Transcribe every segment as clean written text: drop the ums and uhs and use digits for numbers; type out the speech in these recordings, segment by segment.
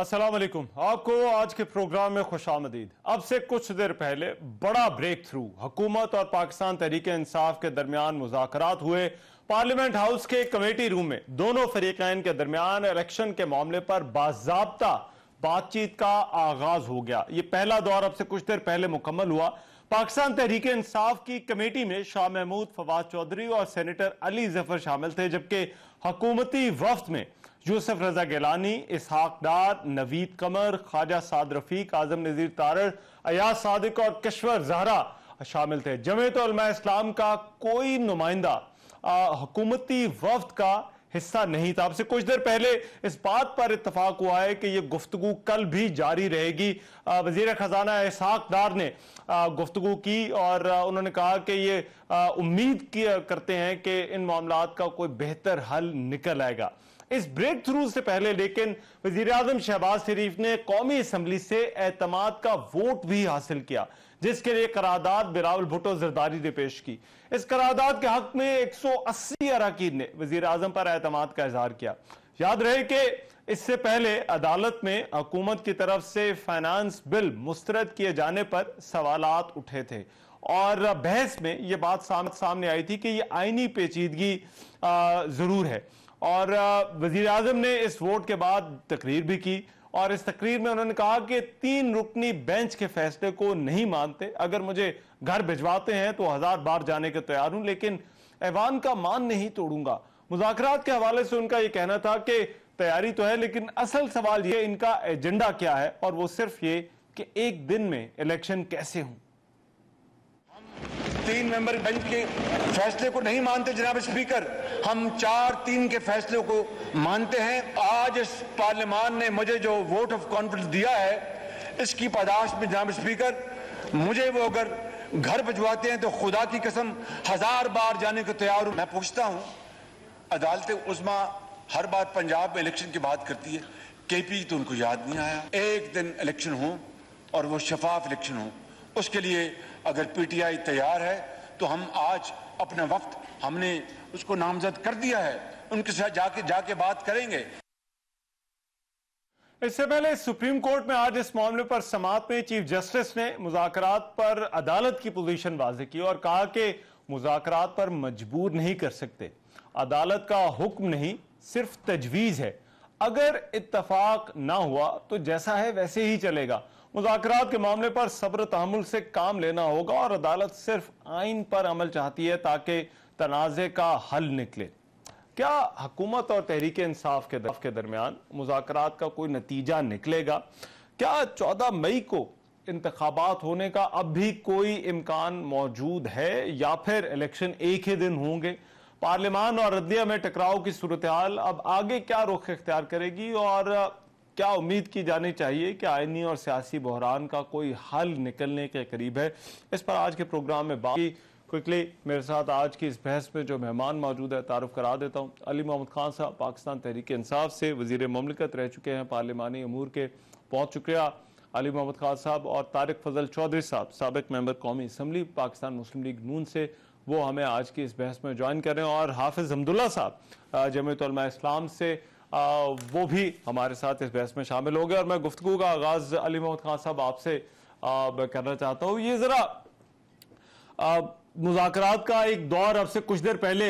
अस्सलाम वालेकुम। आपको आज के प्रोग्राम में खुशामदीद। अब से कुछ देर पहले बड़ा ब्रेक थ्रू हुकूमत और पाकिस्तान तहरीक इंसाफ के दरमियान मुज़ाकरात हुए। पार्लियामेंट हाउस के कमेटी रूम में दोनों फरीकैन के दरमियान इलेक्शन के मामले पर बाज़ाब्ता बातचीत का आगाज हो गया। ये पहला दौर अब से कुछ देर पहले मुकम्मल हुआ। पाकिस्तान तहरीक इंसाफ की कमेटी में शाह महमूद, फवाद चौधरी और सेनेटर अली जफर शामिल थे, जबकि हुकूमती वफ्द में यूसुफ रजा गिलानी, इसहाक डार, नवीद कमर, ख्वाजा साद रफीक, आजम नजीर तारड़, अयाज सादिक और कश्वर जहरा शामिल थे। जमीयत उलमा इस्लाम का कोई नुमाइंदा हुकूमती वफ्द का हिस्सा नहीं था। अब से कुछ देर पहले इस बात पर इत्तफाक हुआ है कि यह गुफ्तगू कल भी जारी रहेगी। वजीर खजाना इसहाक डार ने गुफ्तगू की और उन्होंने कहा कि ये उम्मीद करते हैं कि इन मामलात का कोई बेहतर हल निकल आएगा। इस ब्रेक थ्रू से पहले लेकिन वजीर आजम शहबाज शरीफ ने कौमी असम्बली से एतमाद का वोट भी हासिल किया, जिसके लिए करारदाद बिलावल भुट्टो जरदारी ने पेश की। इस करारदाद के हक में 180 अरकान ने वजीर आजम पर एतमाद का इजहार किया। याद रहे कि इससे पहले अदालत में हुकूमत की तरफ से फाइनेंस बिल मुस्तरद किए जाने पर सवालात उठे थे और बहस में यह बात सामने आई थी कि यह आईनी पेचीदगी जरूर है। और वजीर आजम ने इस वोट के बाद तकरीर भी की और इस तकरीर में उन्होंने कहा कि 3 रुकनी बेंच के फैसले को नहीं मानते। अगर मुझे घर भिजवाते हैं तो 1000 बार जाने के तैयार हूं, लेकिन ऐवान का मान नहीं तोड़ूंगा। मुज़ाकरात के हवाले से उनका यह कहना था कि तैयारी तो है, लेकिन असल सवाल ये इनका एजेंडा क्या है, और वो सिर्फ ये कि एक दिन में इलेक्शन कैसे हों। 3 मेंबर बेंच के फैसले को नहीं मानते जनाब स्पीकर, हम 4-3 के फैसले को मानते हैं। आज इस पार्लियामान ने मुझे जो वोट ऑफ कॉन्फिडेंस दिया है, इसकी पादाश में जनाब स्पीकर मुझे वो अगर घर भिजवाते हैं तो खुदा की कसम 1000 बार जाने को तैयार हूं। मैं पूछता हूं, अदालत उस्मा हर बार पंजाब में इलेक्शन की बात करती है, केपी तो उनको याद नहीं आया। एक दिन इलेक्शन हो और वो शफाफ इलेक्शन हो, उसके लिए अगर पीटीआई तैयार है तो हम आज अपना वक्त हमने उसको नामजद कर दिया है, उनके साथ जाके बात करेंगे। इससे पहले सुप्रीम कोर्ट में आज इस मामले पर समाअत में चीफ जस्टिस ने मुज़ाकरात पर अदालत की पोजीशन वाज़ेह की और कहा कि मुज़ाकरात पर मजबूर नहीं कर सकते। अदालत का हुक्म नहीं, सिर्फ तजवीज़ है। अगर इत्तफाक ना हुआ तो जैसा है वैसे ही चलेगा। मुज़ाकरात के मामले पर सब्र तहम्मुल से काम लेना होगा और अदालत सिर्फ आइन पर अमल चाहती है ताकि तनाज़े का हल निकले। क्या हुकूमत और तहरीक इंसाफ के दरमियान मुज़ाकरात का कोई नतीजा निकलेगा? क्या 14 मई को इंतखाबात होने का अब भी कोई इम्कान मौजूद है या फिर इलेक्शन एक ही दिन होंगे? पार्लियामान और अदलिया में टकराव की सूरत हाल अब आगे क्या रुख इख्तियार करेगी और क्या उम्मीद की जानी चाहिए कि आईनी और सियासी बहरान का कोई हल निकलने के करीब है? इस पर आज के प्रोग्राम में बात क्विकली मेरे साथ आज की इस बहस में जो मेहमान मौजूद है तारुफ करा देता हूँ। अली मोहम्मद खान साहब पाकिस्तान तहरीक इंसाफ से वजीर मुमलिकत रह चुके हैं, पार्लिमानी अमूर के बहुत शुक्रिया अली मोहम्मद खान साहब। और तारिक फजल चौधरी साहब साबिक मेंबर कौमी असम्बली पाकिस्तान मुस्लिम लीग नून से, वो हमें आज की इस बहस में ज्वाइन कर रहे हैं। और हाफिज हमदुल्ला साहब जमीयत उलमा इस्लाम से, वो भी हमारे साथ इस बहस में शामिल हो गए। और मैं गुफ्तगू का आगाज अली मोहम्मद खान साहब आपसे करना चाहता हूँ। ये जरा मुज़ाकरात का एक दौर अब से कुछ देर पहले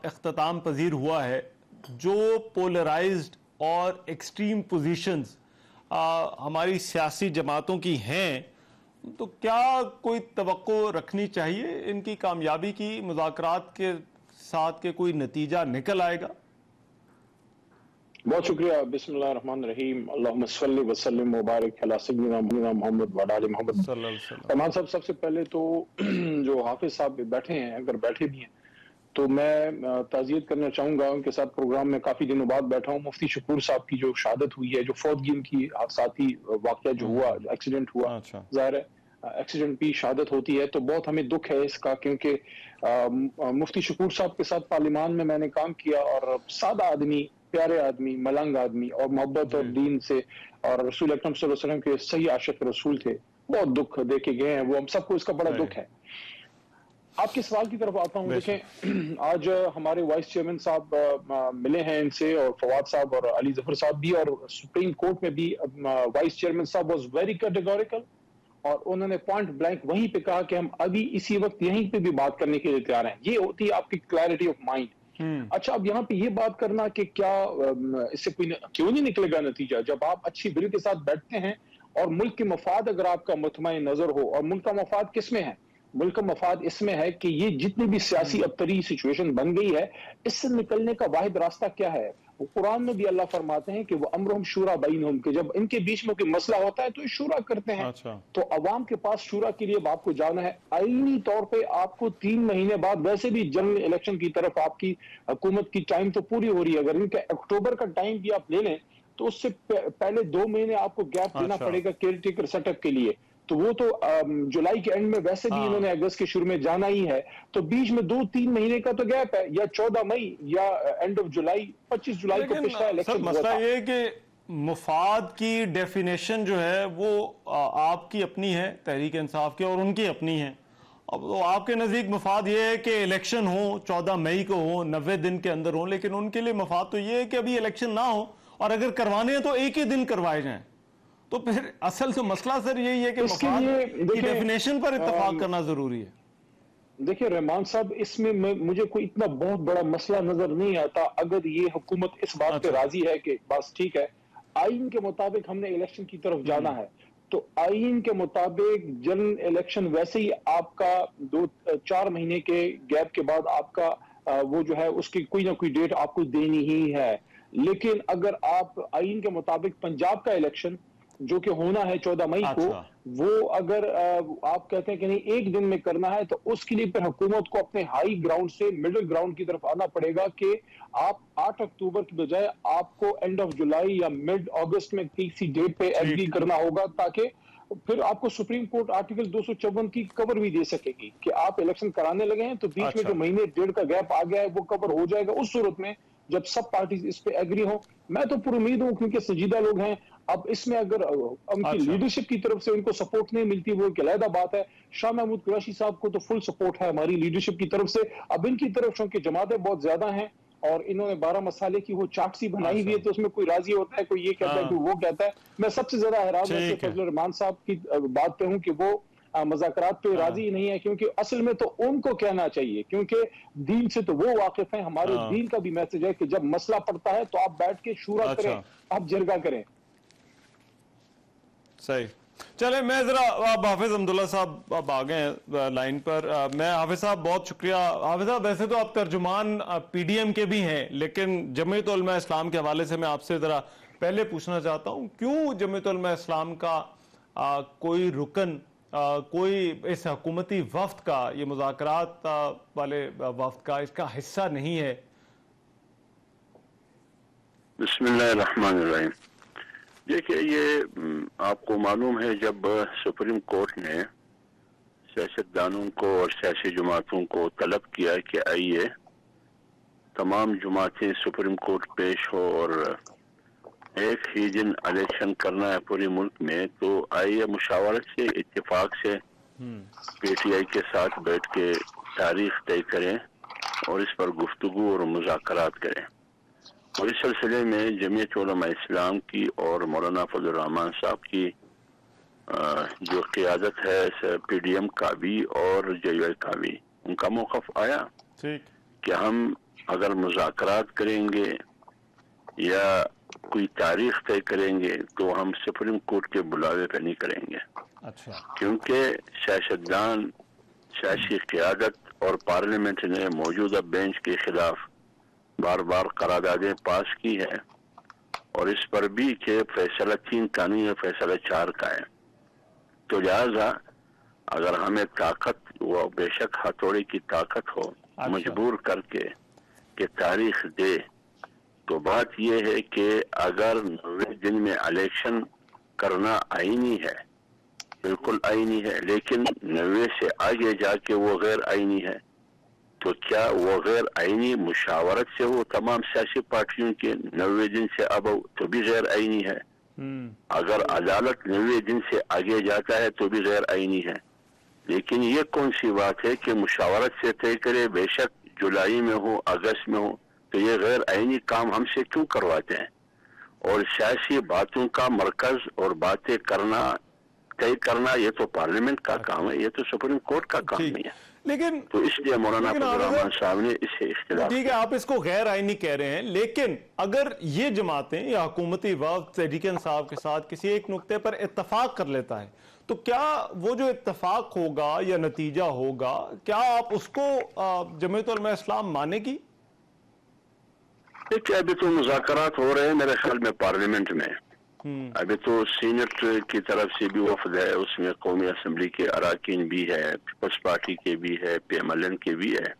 इख्तिताम पजीर हुआ है, जो पोलराइज्ड और एक्सट्रीम पोजीशंस हमारी सियासी जमातों की हैं, तो क्या कोई तवक्को रखनी चाहिए इनकी कामयाबी की? मुज़ाकरात के साथ के कोई नतीजा निकल आएगा? बहुत शुक्रिया। बिस्मिल्लाह रहमान रहीम। अल्लाहुम्मा सल्ली व सल्लिम मुबारक अला सय्यिदिना मोहम्मद व अला मोहम्मद। रहमान साहब, सबसे पहले तो जो हाफिज साहब बैठे हैं, अगर बैठे भी हैं तो मैं ताज़ियत करना चाहूंगा। उनके साथ प्रोग्राम में काफी दिनों बाद बैठा हूँ। मुफ्ती शकूर साहब की जो शहादत हुई है, जो फौतगी उनकी हादसाती वाकया जो हुआ, एक्सीडेंट हुआ, जाहिर है एक्सीडेंट भी शहादत होती है तो बहुत हमें दुख है इसका, क्योंकि मुफ्ती शकूर साहब के साथ पार्लियामान में मैंने काम किया और सादा आदमी, प्यारे आदमी, मलंग आदमी और मोहब्बत और दीन से और रसूल अकरम सल्लल्लाहु अलैहि वसल्लम के सही आशिक रसूल थे। बहुत दुख देके गए हैं वो, हम सबको इसका बड़ा दुख है। आपके सवाल की तरफ आता हूं। देखें, आज हमारे वाइस चेयरमैन साहब मिले हैं इनसे, और फवाद साहब और अली जफर साहब भी, और सुप्रीम कोर्ट में भी वाइस चेयरमैन साहब वाज वेरी कैटेगोरिकल, और उन्होंने पॉइंट ब्लैंक वहीं पे कहा कि हम अभी इसी वक्त यहीं पे भी बात करने के लिए तैयार हैं। ये होती है आपकी क्लैरिटी ऑफ माइंड। अच्छा, अब यहाँ पे ये बात करना कि क्या इससे क्यों नहीं निकलेगा नतीजा, जब आप अच्छी बिल के साथ बैठते हैं और मुल्क के मफाद अगर आपका मुतमईन नजर हो, और मुल्क का मफाद किसमें है? मुल्क का मफाद इसमें है कि ये जितनी भी सियासी अबतरी सिचुएशन बन गई है, इससे निकलने का वाहिद रास्ता क्या है? कुरान में भी अल्लाह फरमाते हैं कि वो अमरुहुम शूरा बैनहुम, कि जब इनके बीच में कोई मसला होता है तो ये शूरा करते हैं। अच्छा। तो अवाम के पास शूरा के लिए आपको जाना है। आईनी तौर पे आपको 3 महीने बाद, वैसे भी जनरल इलेक्शन की तरफ आपकी हुकूमत की टाइम तो पूरी हो रही है, अगर इनके अक्टूबर का टाइम भी आप ले लें तो उससे पहले 2 महीने आपको गैप देना पड़ेगा केयर टेकर सेटअप के लिए। तो वो तो जुलाई के एंड में वैसे भी इन्होंने अगस्त के शुरू में जाना ही है, तो बीच में 2-3 महीने का तो गैप है, या 14 मई या एंड ऑफ जुलाई, 25 जुलाई को पिछला इलेक्शन हुआ था। मसला ये है कि मुफाद की डेफिनेशन जो है वो आपकी अपनी है, तहरीक इंसाफ की, और उनकी अपनी है। अब तो आपके नजदीक मफाद ये है कि इलेक्शन हो, 14 मई को हो, 90 दिन के अंदर हो, लेकिन उनके लिए मफाद तो ये है कि अभी इलेक्शन ना हो, और अगर करवाने हैं तो एक ही दिन करवाए जाएं। तो फिर असल से मसला सर यही है कि मफाद की डेफिनेशन पर इत्तेफाक करना जरूरी है। देखिए रहमान साहब, इसमें मुझे कोई इतना बहुत बड़ा मसला नजर नहीं आता, अगर ये हुकूमत इस बात पे राजी है कि बस ठीक है, आईन के मुताबिक हमने इलेक्शन की तरफ जाना है, तो आईन के मुताबिक जनरल इलेक्शन वैसे ही आपका 2-4 महीने के गैप के बाद आपका वो जो है उसकी कोई ना कोई डेट आपको देनी ही है। लेकिन अगर आप आईन के मुताबिक पंजाब का इलेक्शन जो कि होना है 14 मई को, वो अगर आप कहते हैं कि नहीं एक दिन में करना है, तो उसके लिए फिर हुकूमत को अपने हाई ग्राउंड से मिडिल ग्राउंड की तरफ आना पड़ेगा कि आप 8 अक्टूबर की बजाय आपको एंड ऑफ जुलाई या मिड अगस्त में किसी डेट पे एग्री करना होगा, ताकि फिर आपको सुप्रीम कोर्ट आर्टिकल 254 की कवर भी दे सकेगी कि आप इलेक्शन कराने लगे हैं, तो बीच में जो महीने डेढ़ का गैप आ गया है वो कवर हो जाएगा उस सूरत में जब सब पार्टीज इस पे एग्री हो। मैं तो पूरी उम्मीद हूं, क्योंकि संजीदा लोग हैं। अब इसमें अगर उनकी लीडरशिप की तरफ से उनको सपोर्ट नहीं मिलती, वो एक अलग बात है। शाह महमूद कुरैशी साहब को तो फुल सपोर्ट है हमारी लीडरशिप की तरफ से। अब इनकी तरफ चूंकि जमातें बहुत ज्यादा हैं और इन्होंने 12 मसाले की वो चार्ट सी बनाई हुई है, तो उसमें कोई राजी होता है, कोई ये कहता है, कोई वो कहता है। मैं सबसे ज्यादा हैरान फजल रहमान साहब की बात पे हूँ कि वो मज़ाकरात पे राजी नहीं है, क्योंकि असल में तो उनको कहना चाहिए, क्योंकि दीन से तो वो वाकिफ हैं। हमारे दीन का भी मैसेज है कि जब मसला पड़ता है तो आप बैठ के शूरा करें, आप जरगा करें। सही। चले, मैं जरा अब हाफिज अब्दुल्ला साहब अब आ गए लाइन पर। मैं हाफिज साहब बहुत शुक्रिया। हाफिज साहब, वैसे तो आप तर्जुमान पीडीएम के भी हैं, लेकिन जमीयत उलमा इस्लाम के हवाले से मैं आपसे जरा पहले पूछना चाहता हूं, क्यों जमीयत उलमा इस्लाम का कोई रुकन, कोई इस हुकूमती वफ्द का, ये मुज़ाकरात वाले वफ्द का इसका हिस्सा नहीं है? बिस्मिल्लाहिर्रहमानिर्रहीम। देखिए, ये आपको मालूम है जब सुप्रीम कोर्ट ने सियासतदानों को और सियासी जमातों को तलब किया कि आइए तमाम जमातें सुप्रीम कोर्ट पेश हो और एक ही दिन इलेक्शन करना है पूरे मुल्क में, तो आइए मुशावरत से, इत्तेफाक से पीटीआई के साथ बैठ के तारीख तय करें और इस पर गुफ्तगू और मुज़ाकरात करें। और इस सिलसिले में जमीयत उलमा इस्लाम की और मौलाना फजल रहमान साहब की जो क़ियादत है पीडीएम का भी और जेयूआई का भी, उनका मौक़िफ़ आया कि हम अगर मुज़ाकरात करेंगे या कोई तारीख तय करेंगे तो हम सुप्रीम कोर्ट के बुलावे पे नहीं करेंगे। क्योंकि सियासतदान, सियासी क़ियादत और पार्लियामेंट ने मौजूदा बेंच के खिलाफ बार बार करारदादें पास की है, और इस पर भी कि फैसला 3 का नहीं है, फैसला 4 का है। तो लिहाजा अगर हमें ताकत, वो बेशक हथौड़े की ताकत हो, मजबूर करके कि तारीख दे, तो बात यह है कि अगर 90 दिन में इलेक्शन करना आईनी है, बिल्कुल आईनी है, लेकिन 90 से आगे जाके वो गैर आईनी है, तो क्या वो गैर आईनी मुशावरत से हो तमाम सियासी पार्टियों के 90 दिन से अब तो भी गैर आईनी है। अगर अदालत 90 दिन से आगे जाता है तो भी गैर आईनी है। लेकिन ये कौन सी बात है कि मुशावरत से तय करे, बेशक जुलाई में हो, अगस्त में हो, तो ये गैर आईनी काम हमसे क्यों करवाते हैं? और सियासी बातों का मरकज और बातें करना, तय करना, ये तो पार्लियामेंट का काम है, ये तो सुप्रीम कोर्ट का काम नहीं है। लेकिन तो इसलिए मौलाना फजल रहमान साहब ने इसे इख्तिलाफ, ठीक है, आप इसको गैर आईनी कह रहे हैं, लेकिन अगर ये जमातें या हुकूमती वफ्द तहरीक इंसाफ के साथ किसी एक नुक्ते पर इत्तफाक कर लेता है, तो क्या वो जो इत्तफाक होगा या नतीजा होगा, क्या आप उसको जमीयत उलमा इस्लाम मानेगी? देखिए, अभी तो मुज़ाकरात हो रहे हैं मेरे ख्याल में पार्लियामेंट में। अभी तो सीनेट की तरफ से भी वफद है, उसमें कौमी असम्बली के अराकीन भी है, पीपल्स पार्टी के भी है, PMLN के भी है,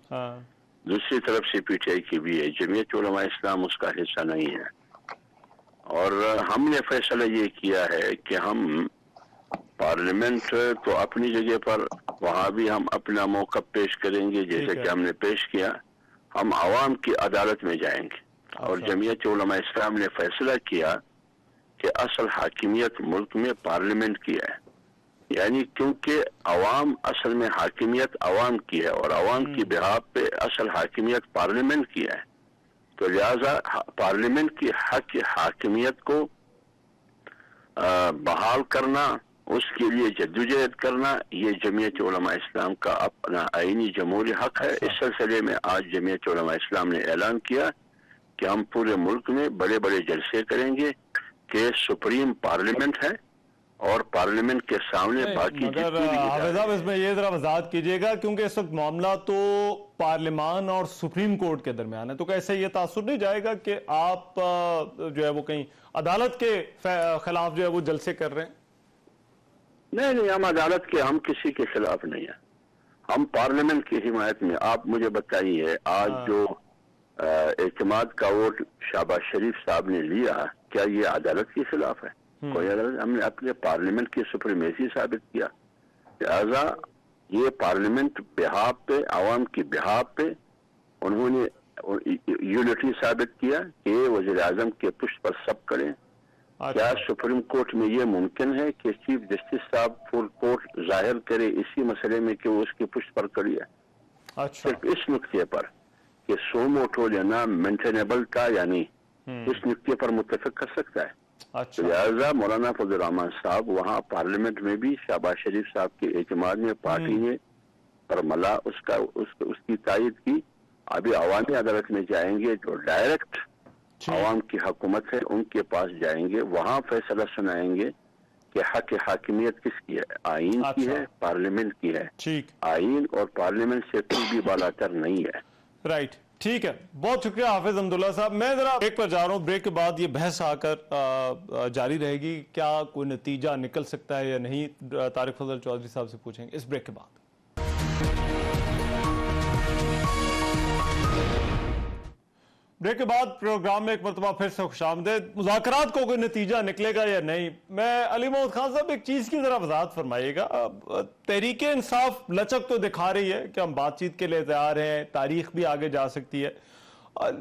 दूसरी तरफ से PTI की भी है। जमीयत उलमा इस्लाम उसका हिस्सा नहीं है। और हमने फैसला ये किया है कि हम पार्लियामेंट तो अपनी जगह पर, वहाँ भी हम अपना मौक़िफ़ पेश करेंगे जैसे कि हमने पेश किया, हम आवाम की अदालत में जाएंगे। और जमीयत उलमा इस्लाम ने फैसला किया कि असल हाकिमियत मुल्क में पार्लियामेंट की है, यानी क्योंकि अवाम असल में हाकिमियत अवाम की है और अवाम की बिहाफ पे असल हाकिमियत पार्लियामेंट की है, तो लिहाजा पार्लियामेंट की हाकिमियत को बहाल करना, उसके लिए जद्दोजहद करना, ये जमीयत उलमा इस्लाम का अपना आईनी जमहूरी हक है। इस सिलसिले में आज जमीयत उलमा इस्लाम ने ऐलान किया कि हम पूरे मुल्क में बड़े बड़े जलसे करेंगे कि सुप्रीम पार्लियामेंट है और पार्लियामेंट के सामने बाकी हाफिज साहब इसमें ये जरा वजाहत कीजिएगा, क्योंकि इस वक्त मामला तो पार्लियामान और सुप्रीम कोर्ट के दरमियान है, तो कैसे ये तासुर नहीं जाएगा कि आप जो है वो कहीं अदालत के खिलाफ जो है वो जलसे कर रहे हैं? नहीं, हम अदालत के, हम किसी के खिलाफ नहीं है, हम पार्लियामेंट की हिमायत में। आप मुझे बताइए, आज जो एतमाद का वोट शहबाज शरीफ साहब ने लिया, क्या ये अदालत के खिलाफ है? कोई अदालत, हमने अपने पार्लियामेंट की सुप्रीमेसी साबित किया। लिहाजा ये पार्लियामेंट बिहाफ पे, आवाम की बिहाफ पे उन्होंने यूनिटी साबित किया कि वज़ीर आज़म के पुष्ट पर सब करें। क्या सुप्रीम कोर्ट में ये मुमकिन है कि चीफ जस्टिस साहब फुल कोर्ट जाहिर करे इसी मसले में कि वो उसकी पुष्ट पर करिए? सिर्फ इस नुक्ते पर कि सो मोटो लेना मेंटेनेबल था, यानी इस नुक्ते पर मुत्तफिक कर सकता है। तो लिहाजा मौलाना फजल रहमान साहब वहाँ पार्लियामेंट में भी शहबाज शरीफ साहब के एतमाद में पार्टी ने परमला उसकी तायद की। अभी अवामी अदालत में जाएंगे, जो डायरेक्ट अवाम की हुकूमत है उनके पास जाएंगे, वहाँ फैसला सुनाएंगे कि हक हाकिमियत किसकी है, आइन की है, पार्लियामेंट की है। आइन और पार्लियामेंट से कोई भी बालातर नहीं है। राइट, ठीक है, बहुत शुक्रिया हाफिज अब्दुल्ला साहब। मैं जरा ब्रेक पर जा रहा हूँ, ब्रेक के बाद ये बहस आकर जारी रहेगी, क्या कोई नतीजा निकल सकता है या नहीं, तारिक फजल चौधरी साहब से पूछेंगे इस ब्रेक के बाद। ब्रेक के बाद प्रोग्राम में एक मरतबा फिर से खुशामदीद। मुज़ाकरात को कोई नतीजा निकलेगा या नहीं, मैं अली मोहम्मद खान साहब एक चीज़ की ज़रा वजाहत फरमाइएगा। तहरीक इंसाफ लचक तो दिखा रही है कि हम बातचीत के लिए तैयार हैं, तारीख भी आगे जा सकती है,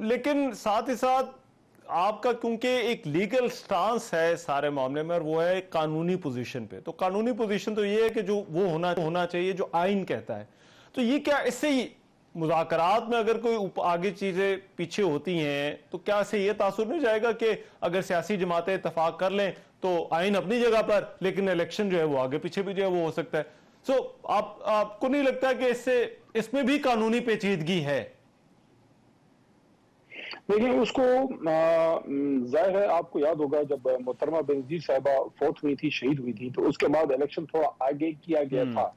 लेकिन साथ ही साथ आपका क्योंकि एक लीगल स्टांस है सारे मामले में और वो है कानूनी पोजीशन पे, तो कानूनी पोजीशन तो ये है कि जो वो होना चाहिए जो आइन कहता है। तो ये क्या इससे ही मुज़ाकरात में अगर कोई आगे चीजें पीछे होती हैं तो क्या इससे ये तासुर नहीं जाएगा कि अगर सियासी जमातें इत्तफाक कर लें तो आइन अपनी जगह पर, लेकिन इलेक्शन जो है वो आगे पीछे भी जो है वो हो सकता है। सो आपको नहीं लगता कि इसमें भी कानूनी पेचीदगी है? देखिए, उसको जाहिर है, आपको याद होगा जब मोहतरमा बेनज़ीर साहिबा फौत हुई थी, शहीद हुई थी, तो उसके बाद इलेक्शन थोड़ा आगे किया गया था।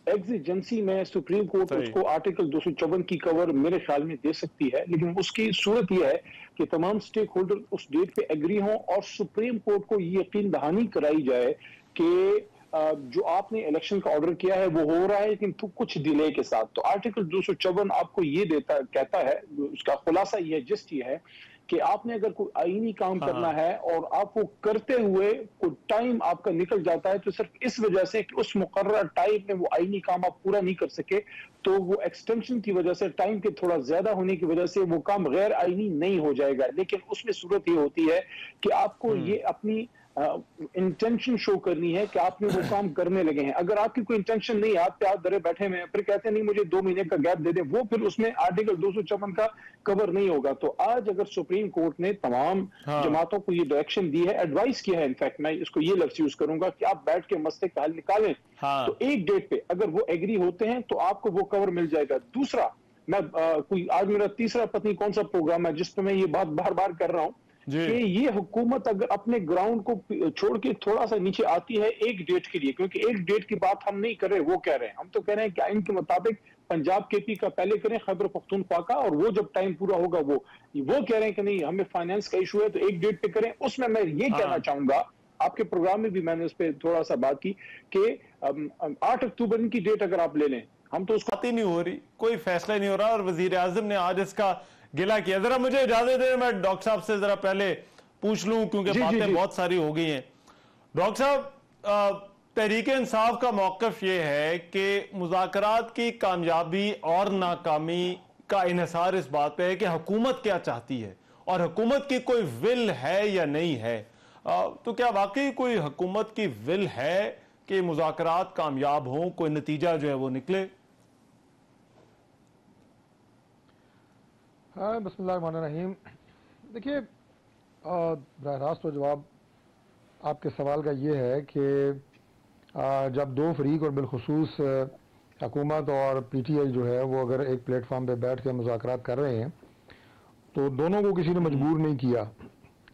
एग्जिजेंसी में सुप्रीम कोर्ट उसको आर्टिकल 254 की कवर मेरे ख्याल में दे सकती है, लेकिन उसकी सूरत यह है कि तमाम स्टेक होल्डर उस डेट पे एग्री हों और सुप्रीम कोर्ट को ये यकीन दहानी कराई जाए कि जो आपने इलेक्शन का ऑर्डर किया है वो हो रहा है, लेकिन कुछ डिले के साथ। तो आर्टिकल 254 आपको ये कहता है, उसका खुलासा ये जिस्ट ये है कि आपने अगर कोई आईनी काम करना है और आप वो करते हुए कोई टाइम आपका निकल जाता है, तो सिर्फ इस वजह से कि उस मुकर्रर टाइम में वो आईनी काम आप पूरा नहीं कर सके, तो वो एक्सटेंशन की वजह से, टाइम के थोड़ा ज्यादा होने की वजह से वो काम गैर आईनी नहीं हो जाएगा। लेकिन उसमें सूरत ये होती है कि आपको ये अपनी इंटेंशन शो करनी है कि आपने वो काम करने लगे हैं। अगर आपकी कोई इंटेंशन नहीं है, आप दरे बैठे में फिर कहते हैं नहीं मुझे 2 महीने का गैप दे दे, वो फिर उसमें आर्टिकल 254 का कवर नहीं होगा। तो आज अगर सुप्रीम कोर्ट ने तमाम जमातों को ये डायरेक्शन दी है, एडवाइस किया है, इनफैक्ट मैं इसको ये लफ्ज यूज करूंगा कि आप बैठ के मसले का हल निकालें, तो एक डेट पे अगर वो एग्री होते हैं तो आपको वो कवर मिल जाएगा। दूसरा, मैं कोई आज मेरा तीसरा पत्नी कौन सा प्रोग्राम है जिसपे मैं ये बात बार बार कर रहा हूं कि ये हुकूमत अगर अपने ग्राउंड को छोड़ के थोड़ा सा नीचे आती है एक डेट के लिए, क्योंकि एक डेट की बात हम नहीं कर रहे, वो कह रहे हैं, हम तो कह रहे हैं कि आइन के मुताबिक पंजाब केपी का पहले करें, खैबर पख्तूनख्वा का, और वो जब टाइम पूरा होगा वो कह रहे हैं कि नहीं हमें फाइनेंस का इशू है तो एक डेट पे करें। उसमें मैं ये कहना चाहूंगा, आपके प्रोग्राम में भी मैंने उस पर थोड़ा सा बात की कि 8 अक्टूबर की डेट अगर आप ले लें, हम तो उसको बात ही नहीं हो रही, कोई फैसला नहीं हो रहा, और वजीर आजम ने आज इसका गिला किया। जरा मुझे इजाजत दें, मैं डॉक्टर साहब से जरा पहले पूछ लूं क्योंकि बातें बहुत सारी हो गई हैं। डॉक्टर साहब, तहरीक इंसाफ का मौकफ ये है कि मुज़ाकरात की कामयाबी और नाकामी का इन्हिसार इस बात पे है कि हुकूमत क्या चाहती है और हुकूमत की कोई विल है या नहीं है। तो क्या वाकई कोई हुकूमत की विल है कि मुज़ाकरात कामयाब हों, कोई नतीजा जो है वो निकले? हाँ, बिस्मिल्लाहिर्रहमानिर्रहीम। देखिए, बराह रास्त तो जवाब आपके सवाल का ये है कि जब दो फरीक और बिलखुसूस हुकूमत और PTI जो है वो अगर एक प्लेटफार्म पे बैठ के मुज़ाकरात कर रहे हैं तो दोनों को किसी ने मजबूर नहीं किया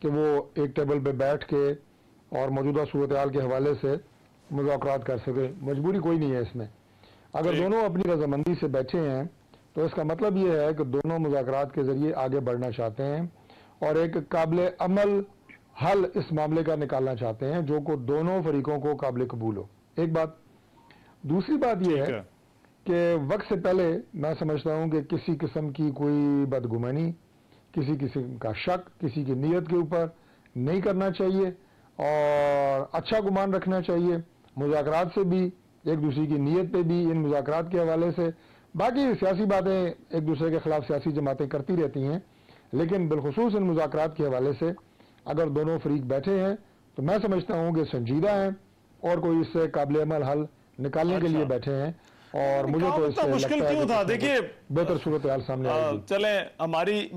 कि वो एक टेबल पे बैठ के और मौजूदा सूरत हाल के हवाले से मुज़ाकरात कर सके। मजबूरी कोई नहीं है इसमें। अगर दोनों अपनी रजामंदी से बैठे हैं तो इसका मतलब ये है कि दोनों मुज़ाकरात के ज़रिए आगे बढ़ना चाहते हैं और एक काबिल अमल हल इस मामले का निकालना चाहते हैं जो को दोनों फरीकों को काबिल कबूल हो। एक बात। दूसरी बात यह है कि वक्त से पहले मैं समझता हूं कि किसी किस्म की कोई बदगुमानी, किसी किस्म का शक किसी की नीयत के ऊपर नहीं करना चाहिए और अच्छा गुमान रखना चाहिए। मुज़ाकरात से भी, एक दूसरे की नीयत पे भी, इन मुज़ाकरात के हवाले से। बाकी सियासी बातें एक दूसरे के खिलाफ सियासी जमातें करती रहती हैं, लेकिन बिलखुसूस इन मुज़ाकरात के हवाले से अगर दोनों फरीक बैठे हैं तो मैं समझता हूं कि संजीदा हैं और कोई इससे काबिल अमल हल निकालने के लिए बैठे हैं। और मुझे तो इससे मुश्किल क्यों था? देखिए, बेहतर सूरत हाल सामने आएगी। चले, हमारी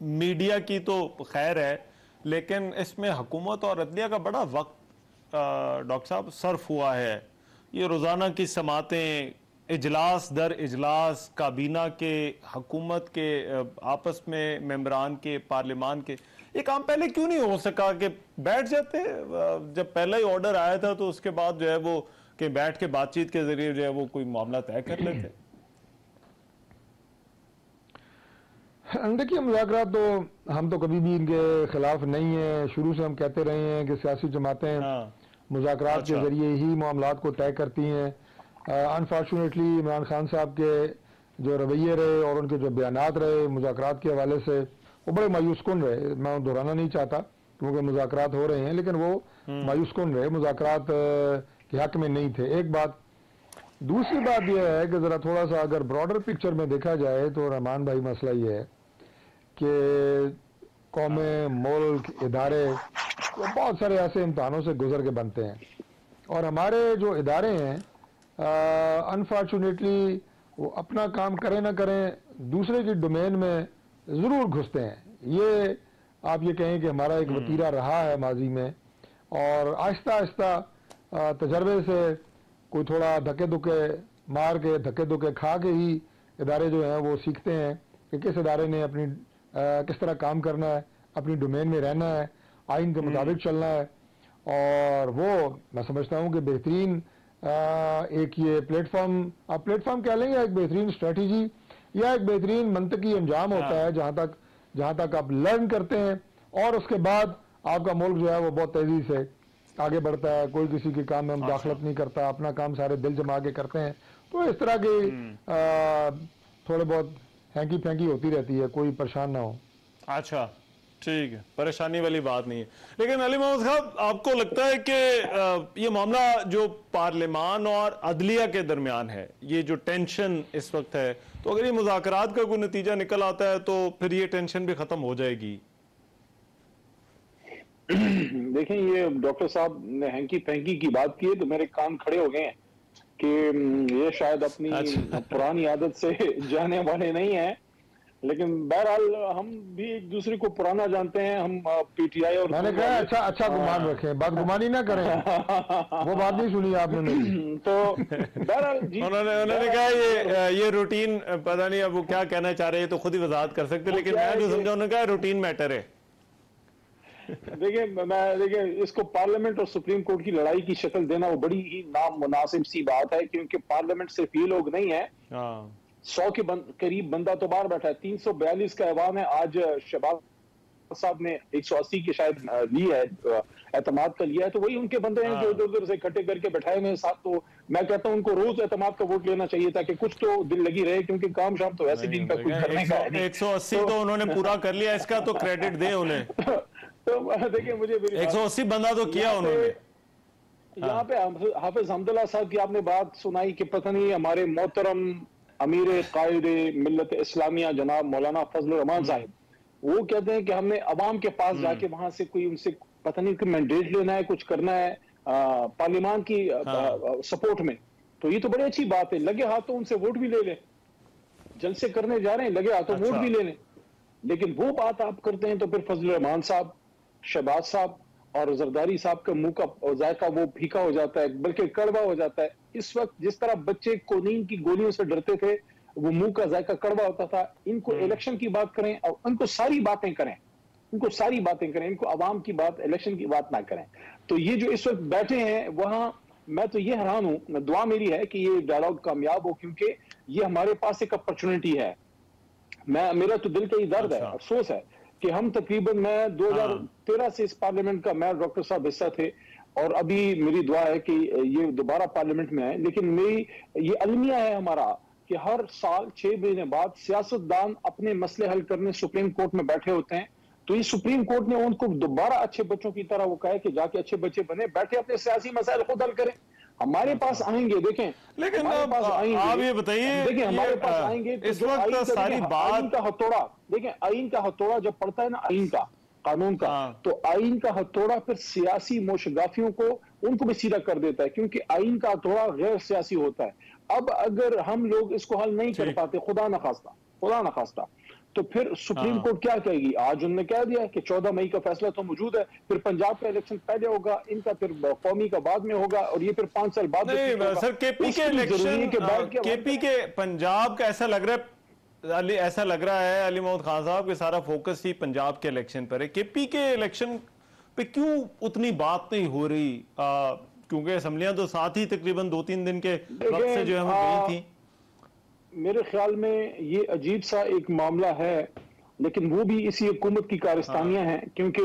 मीडिया की तो खैर है, लेकिन इसमें हुकूमत और अदलिया का बड़ा वक्त डॉक्टर साहब सर्फ हुआ है। ये रोजाना की समातें, इजलास दर इजलास, काबीना के, हुकूमत के आपस में, मेंबरान के, पार्लियामान के, ये काम पहले क्यों नहीं हो सका कि बैठ जाते? जब पहला ही ऑर्डर आया था तो उसके बाद जो है वो कि बैठ के बातचीत के जरिए जो है वो कोई मामला तय कर लेते। देखिए, मुज़ाकरात तो हम तो कभी भी इनके खिलाफ नहीं है। शुरू से हम कहते रहे हैं कि सियासी जमातें मुज़ाकरात के जरिए ही मामलात को तय करती हैं। अनफॉर्चुनेटली इमरान खान साहब के जो रवैये रहे और उनके जो बयानात रहे मुज़ाकरात के हवाले से, वो बड़े मायूस कुन रहे। मैं दोहराना नहीं चाहता क्योंकि मुज़ाकरात हो रहे हैं, लेकिन वो मायूस कुन रहे, मुज़ाकरात के हक में नहीं थे। एक बात। दूसरी बात यह है कि ज़रा थोड़ा सा अगर ब्रॉडर पिक्चर में देखा जाए तो रहमान भाई, मसला ये है कि कौमें, मुल्क, इदारे बहुत सारे ऐसे इम्तहानों से गुजर के बनते हैं और हमारे जो इदारे हैं अनफॉर्चुनेटली वो अपना काम करें ना करें दूसरे की डोमेन में ज़रूर घुसते हैं। ये आप ये कहें कि हमारा एक वतीरा रहा है माजी में, और आहिस्ता आहिस्ता तजर्बे से कोई थोड़ा धक्के धुक्के मार के, धक्के धुक्के खा के ही इदारे जो हैं वो सीखते हैं कि किस इदारे ने अपनी किस तरह काम करना है, अपनी डोमेन में रहना है, आइन के मुताबिक चलना है। और वो मैं समझता हूँ कि बेहतरीन एक ये प्लेटफॉर्म, आप प्लेटफॉर्म कह लेंगे, एक बेहतरीन स्ट्रेटजी या एक बेहतरीन मंतकी अंजाम होता है जहाँ तक आप लर्न करते हैं और उसके बाद आपका मुल्क जो है वो बहुत तेजी से आगे बढ़ता है। कोई किसी के काम में मुदाखलत नहीं करता, अपना काम सारे दिल जमा के करते हैं। तो इस तरह की थोड़े बहुत हैंकी फैंकी होती रहती है, कोई परेशान ना हो। अच्छा, ठीक है, परेशानी वाली बात नहीं है। लेकिन अली मोहम्मद साहब, आपको लगता है कि ये मामला जो पार्लियामान और अदलिया के दरमियान है, ये जो टेंशन इस वक्त है, तो अगर ये मुज़ाकरात का कोई नतीजा निकल आता है तो फिर ये टेंशन भी खत्म हो जाएगी? देखें, ये डॉक्टर साहब ने हैंकी पैंकी की बात की है तो मेरे कान खड़े हो गए हैं कि ये शायद अपनी पुरानी आदत से जाने वाले नहीं हैं। लेकिन बहरहाल हम भी एक दूसरे को पुराना जानते हैं। हम पीटीआई और मैंने कहा अच्छा गुमान रखें, बात गुमानी ना करें। वो बात नहीं सुनी आपने मेरी। तो बहरहाल उन्होंने कहा ये रूटीन, पता नहीं अब वो क्या कहना चाह रहे हैं तो खुद ही वजाहत कर सकते, लेकिन मैं जो समझा उन्होंने कहा रूटीन मैटर है। देखिए इसको पार्लियामेंट और सुप्रीम कोर्ट की लड़ाई की शक्ल देना वो बड़ी ही नामुनासिब सी बात है, क्योंकि पार्लियामेंट सिर्फ ये लोग नहीं है। 100 के करीब बंदा तो बाहर बैठा है। 342 का ऐवान है। आज शहबाज साहब ने 180 की शायद ली है, एतमाद का लिया है, तो वही उनके बंदे हैं जो इधर उधर से इकट्ठे करके बैठाए हुए साथ। तो मैं कहता हूं उनको रोज एतमाद का वोट लेना चाहिए ताकि कुछ तो दिल लगी रहे, क्योंकि काम शाम तो वैसे भी इनका कुछ करने का है। 180 तो उन्होंने पूरा कर लिया, इसका तो क्रेडिट दे उन्हें। तो देखिए मुझे 180 बंदा तो किया उन्होंने। यहाँ पे हाफिज हमदुल्ला साहब की आपने बात सुनाई कि पता नहीं हमारे मोहतरम अमीर कायद मिल्लत इस्लामिया जनाब मौलाना फजल रहमान साहब, वो कहते हैं कि हमने अवाम के पास जाके वहां से कोई उनसे पता नहीं कि मैंडेट लेना है, कुछ करना है पार्लियामान की सपोर्ट में। तो ये तो बड़ी अच्छी बात है, लगे हाथों उनसे वोट भी ले लें। जलसे करने जा रहे हैं, लगे हाथों वोट भी ले लें। लेकिन वो बात आप करते हैं तो फिर फजल रहमान साहब, शहबाज साहब और जरदारी साहब का मुंह का जायका वो फीका हो जाता है, बल्कि कड़वा हो जाता है। इस वक्त जिस तरह बच्चे कोनीन की गोलियों से डरते थे, वो मुंह का जायका कड़वा होता था। इनको इलेक्शन की बात करें और उनको सारी बातें करें, इनको अवाम की बात, इलेक्शन की बात ना करें। तो ये जो इस वक्त बैठे हैं वहां, मैं तो ये हैरान हूं। दुआ मेरी है कि ये डायलॉग कामयाब हो, क्योंकि ये हमारे पास एक अपॉर्चुनिटी है। मेरा तो दिल का ही दर्द है, अफसोस है कि हम तकरीबन मैं 2013 से इस पार्लियामेंट का, मैं डॉक्टर साहब हिस्सा थे, और अभी मेरी दुआ है कि ये दोबारा पार्लियामेंट में आए। लेकिन मेरी ये अलमिया है हमारा कि हर साल 6 महीने बाद सियासतदान अपने मसले हल करने सुप्रीम कोर्ट में बैठे होते हैं। तो ये सुप्रीम कोर्ट ने उनको दोबारा अच्छे बच्चों की तरह वो कहे कि जाके अच्छे बच्चे बने, बैठे अपने सियासी मसाइल खुद हल करें। हमारे पास आएंगे, देखें, लेकिन आप ये बताइए, देखिए हमारे पास आएंगे तो इस वक्त सारी बात, आईन का हथौड़ा, देखें आईन का हथौड़ा जब पड़ता है ना, आईन का, कानून का, तो आईन का हथौड़ा फिर सियासी मोशगाफियों को, उनको भी सीधा कर देता है, क्योंकि आईन का हथौड़ा गैर सियासी होता है। अब अगर हम लोग इसको हल नहीं कर पाते, खुदा न खास्ता, तो फिर सुप्रीम कोर्ट क्या कहेगी? आज उन्होंने कह दिया कि 14 मई का फैसला तो मौजूद है, फिर पंजाब का इलेक्शन पहले होगा, इनका फिर कौमी का बाद में होगा, और ये फिर 5 साल बाद। नहीं सर, केपी के इलेक्शन, केपी के पंजाब का ऐसा लग रहा है अली मोहम्मद खान साहब के सारा फोकस ही पंजाब के इलेक्शन पर है। केपी के इलेक्शन पे क्यों उतनी बात नहीं हो रही? क्योंकि असम्बलियां तो साथ ही तकरीबन 2-3 दिन के वक्त से जो है गई थी। मेरे ख्याल में ये अजीब सा एक मामला है, लेकिन वो भी इसी हुकूमत की कारस्तानियां हैं, क्योंकि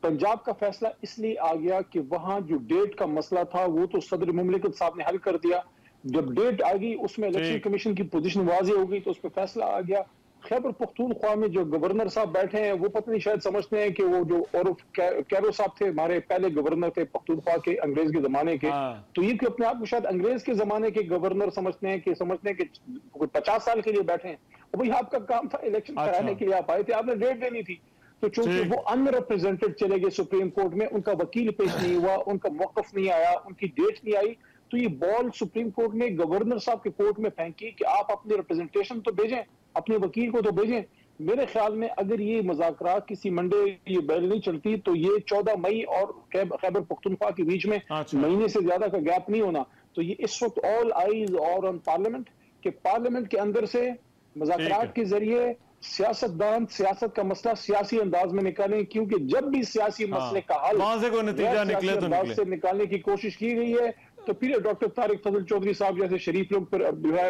पंजाब का फैसला इसलिए आ गया कि वहां जो डेट का मसला था वो तो सदर मुमलिकत साहब ने हल कर दिया। जब डेट आ गई उसमें इलेक्शन कमीशन की पोजीशन वाज़ेह हो गई, तो उस पर फैसला आ गया। खैबर पख्तूनख्वा में जो गवर्नर साहब बैठे हैं वो पता नहीं शायद समझते हैं कि वो जो और कैरो साहब थे, हमारे पहले गवर्नर थे पख्तूनख्वा के, अंग्रेज के जमाने के, तो ये अपने आप को शायद अंग्रेज के जमाने के गवर्नर समझते हैं कि 50 साल के लिए बैठे हैं। और भाई आपका काम था इलेक्शन कराने के लिए आप आए थे, आपने डेट देनी थी। तो चूंकि वो अनरिप्रेजेंटेड चले गए सुप्रीम कोर्ट में, उनका वकील पेश नहीं हुआ, उनका मौकफ नहीं आया, उनकी डेट नहीं आई, तो ये बॉल सुप्रीम कोर्ट ने गवर्नर साहब के कोर्ट में फेंकी कि आप अपनी रिप्रेजेंटेशन तो भेजें, अपने वकील को तो भेजें। मेरे ख्याल में अगर ये मुज़ाकरात किसी मंडे ये बैल नहीं चलती तो ये 14 मई और खैबर पख्तूनख्वा के बीच में महीने से ज्यादा का गैप नहीं होना। तो ये इस वक्त ऑल आईज और ऑन पार्लियामेंट के, पार्लियामेंट के अंदर से मुज़ाकरात के जरिए सियासतदान सियासत का मसला सियासी अंदाज में निकालें, क्योंकि जब भी सियासी मसले का हल वहां से कोई नतीजा निकले तो निकले से निकालने की कोशिश की गई है, तो फिर डॉक्टर तारिक फजल चौधरी साहब जैसे शरीफ लोग फिर जो है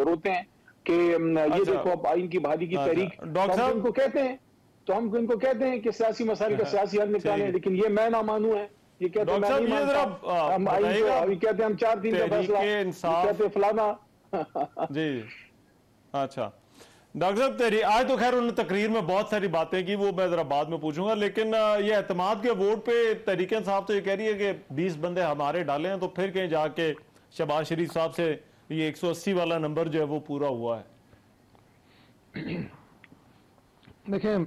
रोते हैं कि ये देखो अब आइन की बहाली की तहरीक, डॉक्टर साहब इनको कहते हैं, तो हम इनको कहते हैं कि सियासी मसाइल का सियासी हल निकालें, लेकिन ये मैं ना मानू है, ये कहते हैं मैं नहीं मानता, हम आइन को अभी कहते हैं हम 4 दिन का फैसला, कहते हैं फलाना। जी अच्छा डॉक्टर साहब, आज तो खैर उन्होंने तकरीर में बहुत सारी बातें की, वो मैं जरा बाद में पूछूंगा, लेकिन ये एतमाद के वोट पे तहरीक इंसाफ तो ये कह रही है कि 20 बंदे हमारे डाले हैं, तो फिर कहीं जाके शहबाज शरीफ साहब से ये 180 वाला नंबर जो है वो पूरा हुआ है। देखें,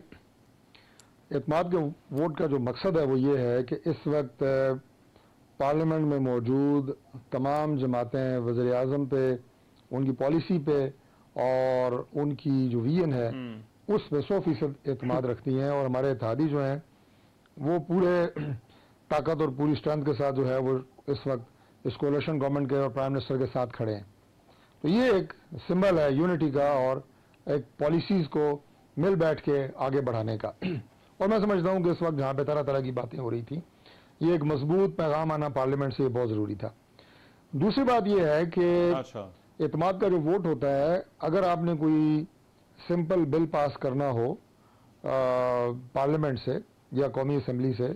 एतमाद के वोट का जो मकसद है वो ये है कि इस वक्त पार्लियामेंट में मौजूद तमाम जमातें वज़ीर आज़म पे, उनकी पॉलिसी पे और उनकी जो विजन है उस पे 100% एतमाद रखती हैं, और हमारे इत्तेहादी जो हैं वो पूरे ताकत और पूरी स्ट्रेंथ के साथ जो है वो इस वक्त इस कोalition गवर्नमेंट के और प्राइम मिनिस्टर के साथ खड़े हैं। तो ये एक सिंबल है यूनिटी का और एक पॉलिसीज़ को मिल बैठ के आगे बढ़ाने का। और मैं समझता हूँ कि इस वक्त जहाँ पे तरह तरह की बातें हो रही थी, ये एक मजबूत पैगाम आना पार्लियामेंट से बहुत ज़रूरी था। दूसरी बात यह है कि एतमाद का जो वोट होता है, अगर आपने कोई सिंपल बिल पास करना हो पार्लियामेंट से या कौमी असम्बली से,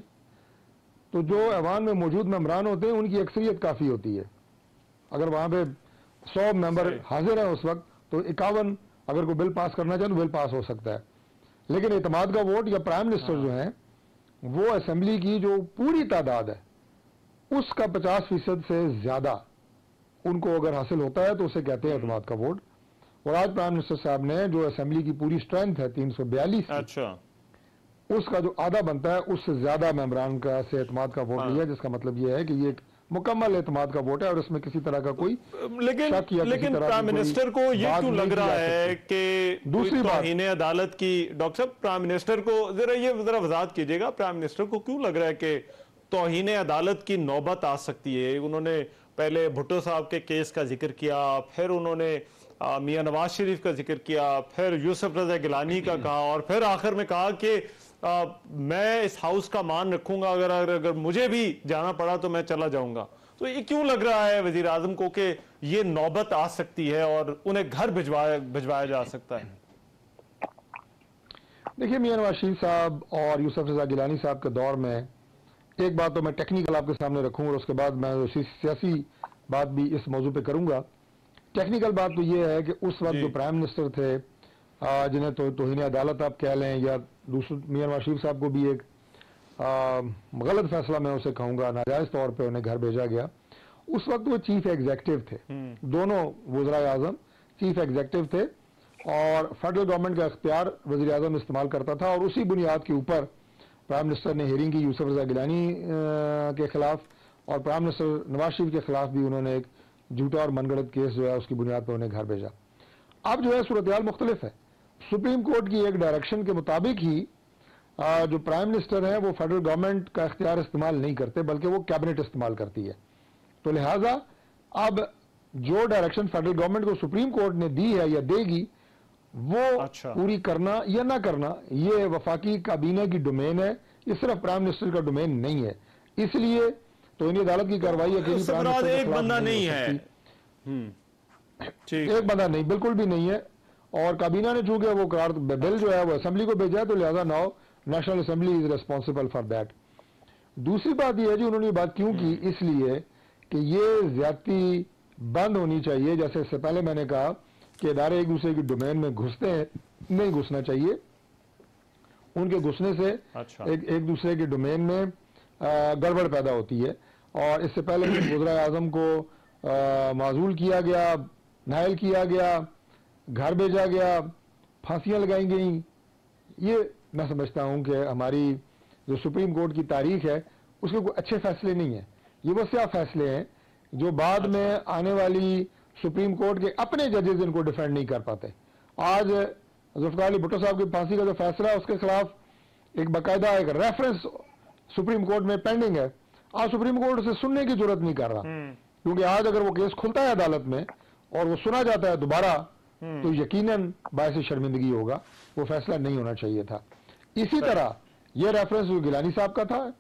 तो जो ऐवान में मौजूद मेंबरान होते हैं उनकी अक्सरियत काफ़ी होती है। अगर वहाँ पे 100 मेंबर हाजिर हैं उस वक्त, तो 51 अगर कोई बिल पास करना चाहे तो बिल पास हो सकता है। लेकिन एतमाद का वोट या प्राइम मिनिस्टर जो हैं वो असेंबली की जो पूरी तादाद है उसका 50% से ज़्यादा उनको अगर हासिल होता है तो उसे कहते हैं एतमाद का वोट। और आज प्राइम मिनिस्टर साहब ने जो असेंबली की पूरी स्ट्रेंथ है 342, अच्छा, उसका जो आधा बनता है उससे ज्यादा मेंबरान का से एतमाद का वोट लिया, जिसका मतलब यह है कि ये एक मुकम्मल एतमाद का वोट है और इसमें किसी तरह का कोई लेकिन प्राइम मिनिस्टर को ये क्यों लग रहा है कि दूसरी तौहीन अदालत की, डॉक्टर साहब प्राइम मिनिस्टर को जरा वजाहत कीजिएगा, प्राइम मिनिस्टर को क्यों लग रहा है कि तौहीन अदालत की नौबत आ सकती है? उन्होंने पहले भुट्टो साहब के केस का जिक्र किया, फिर उन्होंने मियां नवाज शरीफ का जिक्र किया, फिर यूसुफ रजा गिलानी का कहा और फिर आखिर में कहा कि मैं इस हाउस का मान रखूंगा, अगर मुझे भी जाना पड़ा तो मैं चला जाऊंगा। तो ये क्यों लग रहा है वजीर आजम को कि ये नौबत आ सकती है और उन्हें घर भिजवाया जा सकता है? देखिए, मियां नवाज शरीफ साहब और यूसुफ रजा गिलानी साहब के दौर में एक बात तो मैं टेक्निकल आपके सामने रखूंगा और उसके बाद मैं सियासी बात भी इस मौजू पे करूंगा। टेक्निकल बात तो ये है कि उस वक्त जो प्राइम मिनिस्टर थे, जिन्हें तौहीन अदालत आप कह लें या दूसरे मियां नवाज शरीफ साहब को भी एक गलत फैसला मैं उसे कहूंगा, नाजायज तौर पे उन्हें घर भेजा गया। उस वक्त वो चीफ एग्जीक्यूटिव थे, दोनों वज़ीर आज़म चीफ एग्जीक्यूटिव थे और फेडरल गवर्नमेंट का इख्तियार वज़ीर आज़म इस्तेमाल करता था। और उसी बुनियाद के ऊपर प्राइम मिनिस्टर ने हियरिंग की यूसुफ रजा गिलानी के खिलाफ, और प्राइम मिनिस्टर नवाज शरीफ के खिलाफ भी उन्होंने एक झूठा और मनगढ़ंत केस जो है उसकी बुनियाद पर उन्हें घर भेजा। अब जो है सूरत हाल मुख्तलिफ है। सुप्रीम कोर्ट की एक डायरेक्शन के मुताबिक ही जो प्राइम मिनिस्टर है वो फेडरल गवर्नमेंट का इख्तियार इस्तेमाल नहीं करते, बल्कि वो कैबिनेट इस्तेमाल करती है। तो लिहाजा अब जो डायरेक्शन फेडरल गवर्नमेंट को सुप्रीम कोर्ट ने दी है या देगी, वो पूरी करना या ना करना ये वफाकी काबीना की डोमेन है, ये सिर्फ प्राइम मिनिस्टर का डोमेन नहीं है। इसलिए तो इन अदालत की कार्रवाई अकेली प्राइम मिनिस्टर एक बंदा नहीं है, एक बंदा नहीं, बिल्कुल भी नहीं है। और काबीना ने चूंकि वो करार बिल जो है वो असेंबली को भेजा है, तो लिहाजा now national assembly is responsible for that. दूसरी बात यह है जी, उन्होंने ये बात क्यों की, इसलिए कि ये ज्यादती बंद होनी चाहिए। जैसे इससे पहले मैंने कहा कि इदारे एक दूसरे की डोमेन में घुसते हैं, नहीं घुसना चाहिए। उनके घुसने से एक दूसरे के डोमेन में गड़बड़ पैदा होती है। और इससे पहले वज़ीर आज़म को माजूल किया गया, नायल किया गया, घर भेजा गया, फांसियां लगाई गई। ये मैं समझता हूं कि हमारी जो सुप्रीम कोर्ट की तारीख है उसके कोई अच्छे फैसले नहीं है। ये वो क्या फैसले हैं जो बाद में आने वाली सुप्रीम कोर्ट के अपने जजेस इनको डिफेंड नहीं कर पाते। आज जुल्फ़िकार अली भुट्टो साहब की फांसी का जो फैसला है उसके खिलाफ एक बाकायदा एक रेफरेंस सुप्रीम कोर्ट में पेंडिंग है। आज सुप्रीम कोर्ट उसे सुनने की जरूरत नहीं कर रहा, क्योंकि आज अगर वो केस खुलता है अदालत में और वो सुना जाता है दोबारा, तो यकीनन बायस शर्मिंदगी होगा, वो फैसला नहीं होना चाहिए था। इसी तरह ये रेफरेंस जो गिलानी साहब का था,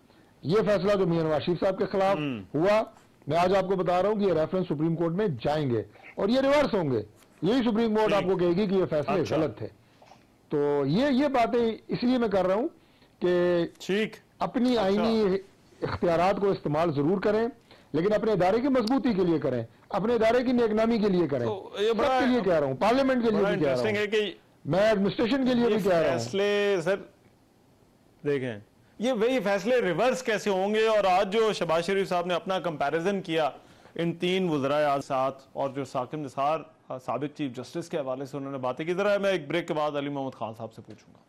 ये फैसला जो मियां नवाज शरीफ साहब के खिलाफ हुआ, मैं आज आपको बता रहा हूं कि ये रेफरेंस सुप्रीम कोर्ट में जाएंगे और ये रिवर्स होंगे। यही सुप्रीम कोर्ट आपको कहेगी कि ये फैसले गलत थे। तो ये बातें इसलिए मैं कर रहा हूं कि अपनी आईनी इख्तियारात को इस्तेमाल जरूर करें, लेकिन अपने इदारे की मजबूती के लिए करें, अपने इदारे की नेकनामी के लिए करें। सबके लिए कह रहा हूं, पार्लियामेंट के लिए भी कह रहा हूं, मैं एडमिनिस्ट्रेशन के लिए भी कह रहा हूं। फैसले सर देखें, ये वही फैसले रिवर्स कैसे होंगे? और आज जो शहबाज शरीफ साहब ने अपना कंपैरिजन किया इन 3 वज़राए साथ, और जो साकिब निसार साबिक चीफ जस्टिस के हवाले से उन्होंने बातें की, जरा मैं एक ब्रेक के बाद अली मोहम्मद खान साहब से पूछूंगा।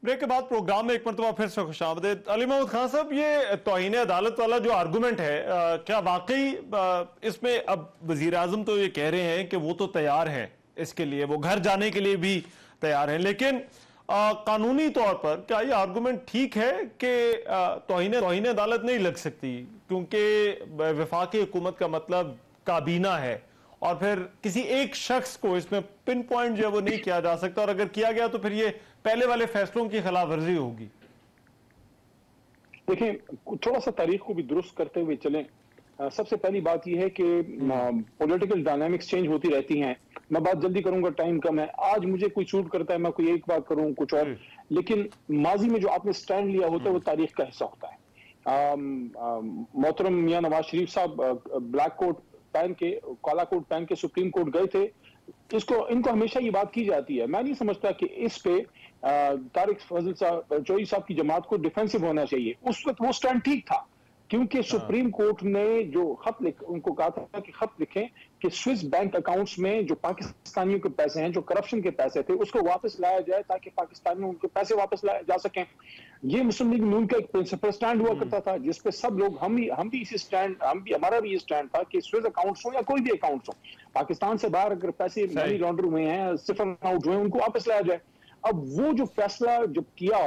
ब्रेक के बाद प्रोग्राम में एक मरतबा फिर से खुशामदीद। अली महमूद खान साहब, ये तौहीन अदालत वाला जो आर्गूमेंट है, क्या वाकई इसमें अब वजीर आजम तो ये कह रहे हैं कि वो तो तैयार है इसके लिए, वो घर जाने के लिए भी तैयार है, लेकिन कानूनी तौर पर क्या ये आर्गूमेंट ठीक है कि तौहीन अदालत नहीं लग सकती, क्योंकि वफाकी हुकूमत का मतलब काबीना है और फिर किसी एक शख्स को इसमें पिन पॉइंट जो है वो नहीं किया जा सकता, और अगर किया गया तो फिर ये पहले वाले फैसलों की खिलाफ वर्जी होगी। देखिए, थोड़ा सा तारीख को भी दुरुस्त करते हुए चलें। सबसे पहली बात यह है कि पॉलिटिकल डायनामिक्स चेंज होती रहती हैं। मैं बात जल्दी करूंगा, टाइम कम है। आज मुझे कोई शूट करता है, मैं कोई एक बात करूं कुछ और, लेकिन माजी में जो आपने स्टैंड लिया होता है वो तारीख का हिस्सा होता है। मोहतरम मियां नवाज शरीफ साहब ब्लैक कोट पहन के, काला कोट पहन के सुप्रीम कोर्ट गए थे। इनको हमेशा ये बात की जाती है। मैं नहीं समझता कि इस पे तारिक फजल साहब चौधरी साहब की जमात को डिफेंसिव होना चाहिए। उस वक्त वो स्टैंड ठीक था, क्योंकि सुप्रीम कोर्ट ने जो उनको कहा था कि खत लिखें कि स्विस बैंक अकाउंट्स में जो पाकिस्तानियों के पैसे हैं, जो करप्शन के पैसे थे, उसको वापस लाया जाए ताकि पाकिस्तानियों उनके पैसे वापस लाए जा सकें। ये मुस्लिम लीग नून का एक प्रिंसिपल स्टैंड हुआ करता था, जिसपे सब लोग, हम भी इसी स्टैंड, हमारा भी ये स्टैंड था कि स्विस अकाउंट्स हो या कोई भी अकाउंट्स हो, पाकिस्तान से बाहर अगर पैसे मनी लॉन्डर हुए हैं, सिफर आउट हुए हैं, उनको वापस लाया जाए। अब वो जो फैसला जो किया